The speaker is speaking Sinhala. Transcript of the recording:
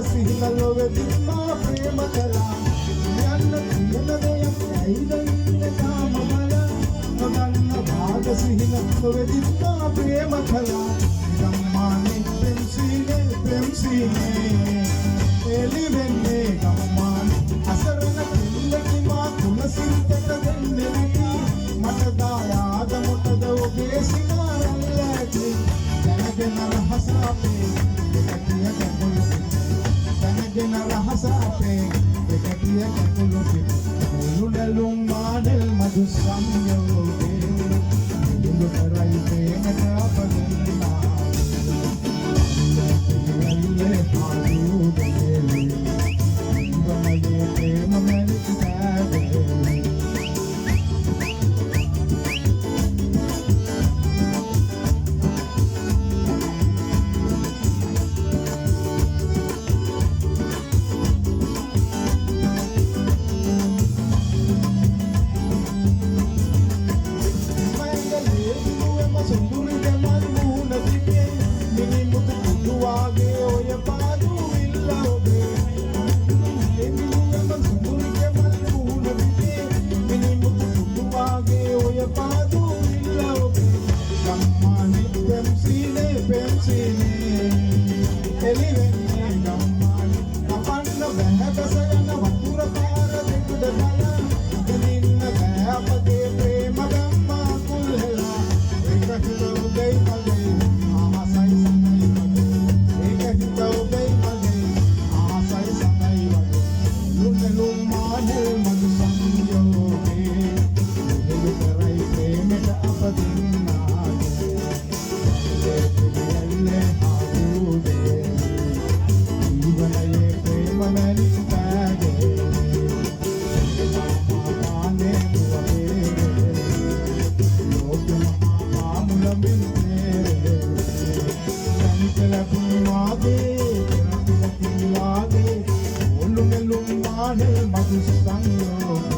සිහින ලොවෙදින් මා ප්‍රේම කළා යන්න තියෙන දෙයක් ඇයිද ඉන්නේ තාම බල නොදන්න භාග සිහින ලොවෙදින් මා ප්‍රේම කළා ගම්මානේ ප්‍රේම්සීනේ එලි වෙන්නේ ගම්මානේ අසරණ පිළිලකි මා කුලසිරිතට දෙන්නේ නැති මට දායාද මොකද ඔබේ සිනාරල්ලටි දැනගෙන රහස අපේ දෙකකිය කකුළු දැනගෙන රහස අපේ දෙකකිය කකුළු මුළු නැලුම් මාඩල් මధు සංයෝගේ මුළු කරයි ප්‍රේමට අපදිනා මధు සංයෝගේ